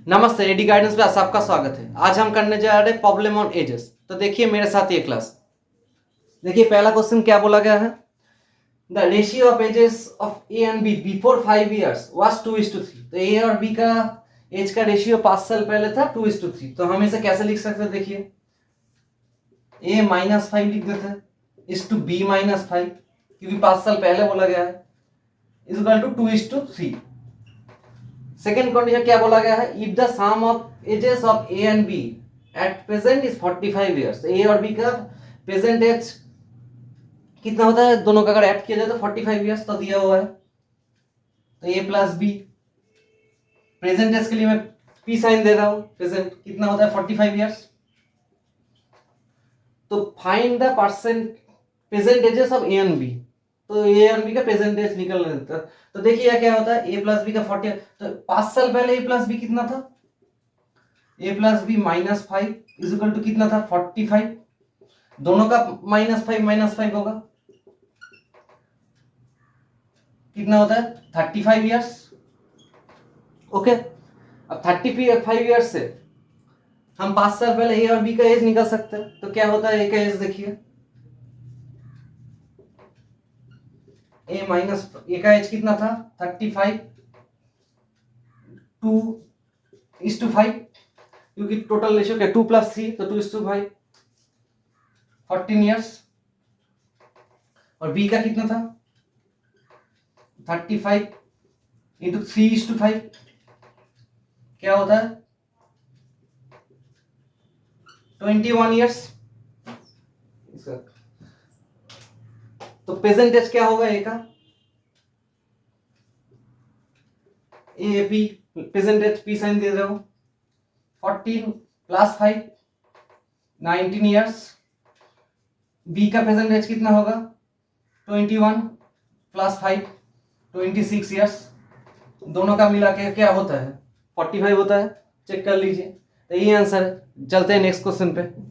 नमस्ते, AD guidance पे सबका स्वागत है। आज हम करने जा रहे हैं प्रॉब्लम ऑन एजेस। तो देखिए मेरे साथ ये क्लास। देखिए पहला क्वेश्चन क्या बोला गया है, the ratio of ages of A and B before 5 years was 2:3। तो ए और बी का एज का रेशियो 5 साल पहले था 2:3। तो हम इसे कैसे लिख सकते हैं, देखिए ए -5 लिख देते हैं इज टू बी -5, क्योंकि 5 साल पहले बोला गया है, is equal to 2:3। Second condition क्या बोला गया है, if the sum of ages of A and B at present is 45 years. A और बी का प्रेजेंट एज कितना होता है, दोनों का अगर ऐड किया जाए तो 45 इयर्स तो दिया हुआ है। तो ए प्लस बी, प्रेजेंट एज के लिए मैं पी साइन दे रहा हूं, प्रेजेंट कितना होता है 45 इयर्स। तो find the percent present ages of A and B. तो ए एंड बी का प्रेजेंट एज निकलने देता है। तो देखिए क्या होता है, ए प्लस बी का 40, तो 5 साल पहले ए प्लस बी कितना था, A plus B -5 is equal to कितना था 45। दोनों का -5 होगा, कितना होता है 35 इयर्स। ओके, अब 35 इयर्स से हम 5 साल पहले ए और बी का एज निकाल सकते हैं। तो क्या होता है ए का एज, देखिए ए का एज कितना था 35 2:5, क्योंकि टोटल रेशियो क्या 2 + 3 तो 2:5, 14 इयर्स। और बी का कितना था 35 × 3:5, क्या होता है 21 इयर्स। तो प्रेजेंट एज क्या होगा ए का, A B present age P sign दे रहा हूं, 14 + 5 19 इयर्स। बी का प्रेजेंट एज कितना होगा 21 + 5 26 इयर्स। दोनों का मिला के क्या होता है 45 होता है, चेक कर लीजिए। तो ये आंसर है। चलते हैं नेक्स्ट क्वेश्चन पे।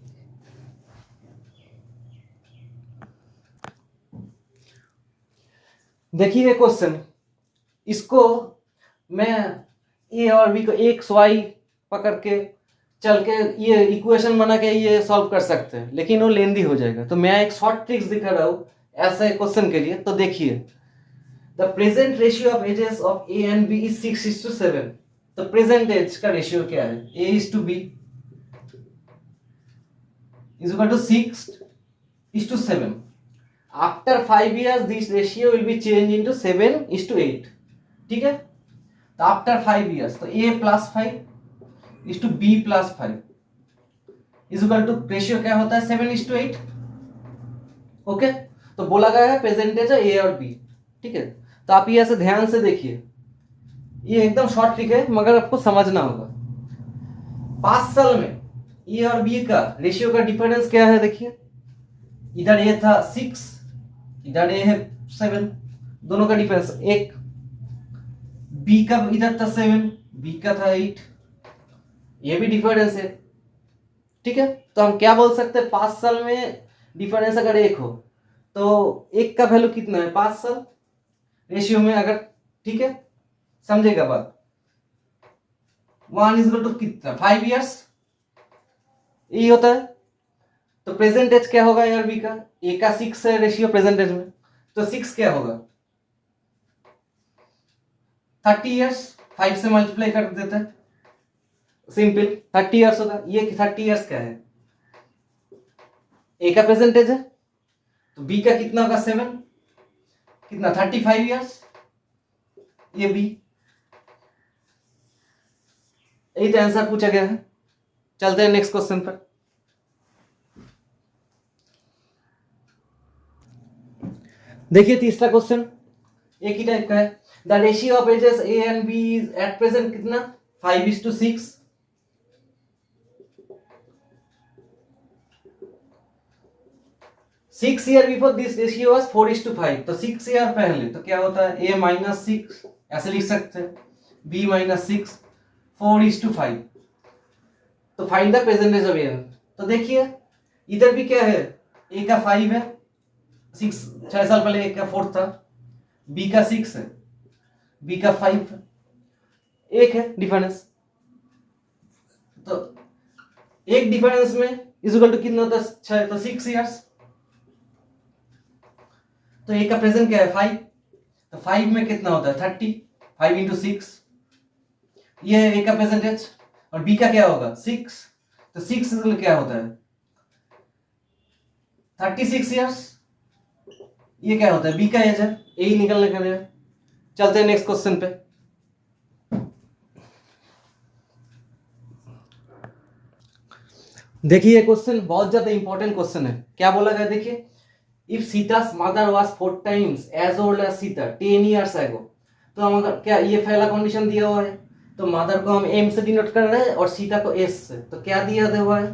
देखिए क्वेश्चन, इसको मैं ए और बी को एक्स वाई पकड़ के चल के ये इक्वेशन बना के ये सॉल्व कर सकते हैं, लेकिन वो लेंदी हो जाएगा। तो मैं एक शॉर्ट ट्रिक्स दिखा रहा हूँ ऐसे क्वेश्चन के लिए। तो देखिए the present ratio of ages of A and B is 6:7। तो प्रेजेंट एज का रेशियो क्या है, A is to B is equal to 6:7। After 5 years this ratio will be change into 7:8। ठीक है, तो आफ्टर 5 years तो a + 5 is to b + 5 is equal to ratio क्या होता है 7:8। ओके, तो बोला गया है प्रेजेंटेज है a और b। ठीक है, तो आप ये ऐसे ध्यान से देखिए, ये एकदम शॉर्ट ट्रिक है मगर आपको समझना होगा। 5 साल में ए और बी का रेशियो का डिफरेंस क्या है, देखिए इधर ए था 6, इधर ए है 7, दोनों का डिफरेंस 1। बी का इधर था 7, बी का था 8, ये भी डिफरेंस है। ठीक है, तो हम क्या बोल सकते हैं, 5 साल में डिफरेंस अगर 1 हो तो 1 का वैल्यू कितना है 5 साल रेशियो में अगर। ठीक है, समझेगा बात। 1 इज टू कितना 5 इयर्स, यही होता है। तो प्रेजेंट एज क्या होगा यार बी का, ए का 6 है रेशियो प्रेजेंट एज में, तो 6 क्या होगा 30 इयर्स। 5 से मल्टीप्लाई कर देते हैं, सिंपल 30 इयर्स होगा। ये 30 इयर्स क्या है, ए का प्रेजेंटेज है, तो बी का कितना होगा 7, कितना 35 इयर्स, ये बी। यही तो आंसर पूछा गया है। चलते हैं नेक्स्ट क्वेश्चन पर। देखिए तीसरा क्वेश्चन एक ही टाइप का है। The ratio of ages A and B is at present कितना 5:6। 6 year before this ratio was 4:5। तो 6 ईयर पहले तो क्या होता है, a -6 ऐसे लिख सकते हैं, b -6 4:5। तो फाइंड द प्रेजेंटेज ऑफ ए। तो देखिए इधर भी क्या है, a का 5 है, 6 साल पहले a का 4 था, b का 6 है, b का 5 1 है डिफरेंस। तो एक डिफरेंस में इज इक्वल टू कितना होता है, तो 6 इयर्स। तो ए का प्रेजेंट क्या है 5, तो 5 में कितना होता है 30, 5 इंटू 6, ये है ए का प्रेजेंटेज। और बी का क्या होगा 6, तो 6 क्या होता है 36 इयर्स, ये क्या होता है बी का एज है, यही निकलने का है। चलते हैं नेक्स्ट क्वेश्चन पे। देखिए क्वेश्चन बहुत ज्यादा इंपॉर्टेंट क्वेश्चन है। क्या बोला गया देखिए, if Sita's mother was 4 times as old as Sita 10 years ago, तो हम अगर क्या ये पहला कंडीशन दिया हुआ है, तो मदर को हम एम से डिनोट कर रहे हैं और सीता को एस से, तो क्या दिया हुआ है,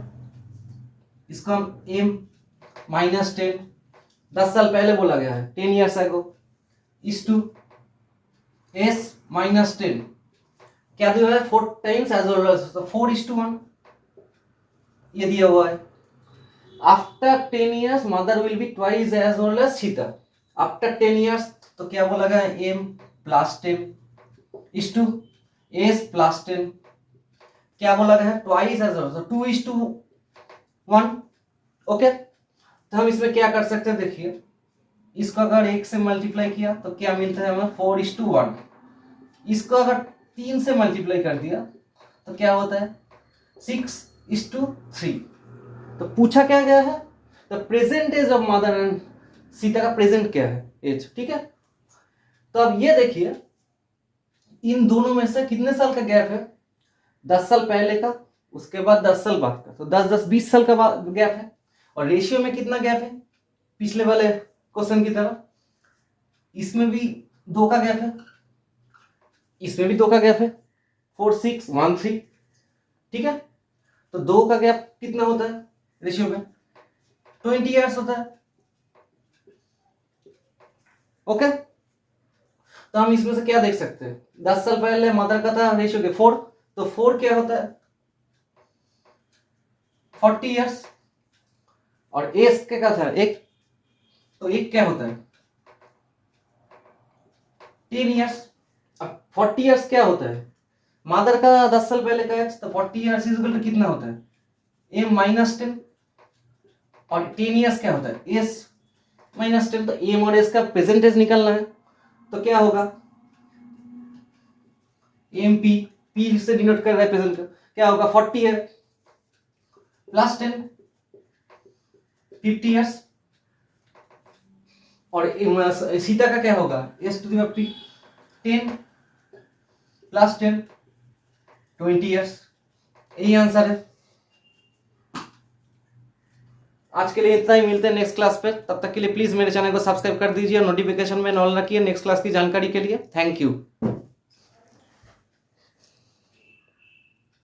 इसको हम एम -10, 10 साल पहले बोला गया है 10 years ago, इस टू एस -10 क्या दिया हुआ है 4 times as old as, तो 4:1 ये दिया हुआ है। After 10 years mother will be twice as old as Sita, after 10 years तो क्या बोला गया एम +10 इस टू एस +10, क्या बोला गया है ट्वाइस एज ओल्ड, तो 2:1। ओके, तो हम इसमें क्या कर सकते हैं देखिए, इसको अगर 1 से मल्टीप्लाई किया तो क्या मिलता है हमें 4:1, इसको अगर 3 से मल्टीप्लाई कर दिया तो क्या होता है 6:3। तो पूछा क्या गया है, the present age of mother and Sita का प्रेजेंट क्या है एज, ठीक है। तो अब ये देखिए इन दोनों में से कितने साल का गैप है, 10 साल पहले का, उसके बाद 10 साल बाद का, तो 10-10-20 साल का गैप है। और रेशियो में कितना गैप है, पिछले वाले क्वेश्चन की तरह इसमें भी 2 का गैप है, इसमें भी 2 का गैप है, 4, 6, 1, 3, ठीक है। तो 2 का गैप कितना होता है रेशियो में 20 इयर्स होता है। ओके, तो हम इसमें से क्या देख सकते हैं, 10 साल पहले मदर का था रेशियो के 4, तो 4 क्या होता है 40 इयर्स, और एस के का था 1, तो 1 क्या होता है 10 इयर्स। अब 40 इयर्स क्या होता है मदर का 10 साल पहले का एज, तो 40 इयर्स इज इक्वल टू कितना होता है एम -10, और 10 इयर्स क्या होता है एस -10, तो एम और एस का प्रेजेंटेज निकालना है, तो क्या होगा एम पी से डिनोट कर रहा है प्रेजेंट का, क्या होगा 40 है +10 50 इयर्स, और सीता का क्या होगा S to the power p 10 +10 20 years, यही आंसर है। आज के लिए इतना ही, मिलते हैं नेक्स्ट क्लास पे, तब तक के लिए प्लीज मेरे चैनल को सब्सक्राइब कर दीजिए और नोटिफिकेशन में ऑल रखिए नेक्स्ट क्लास की जानकारी के लिए। Thank you.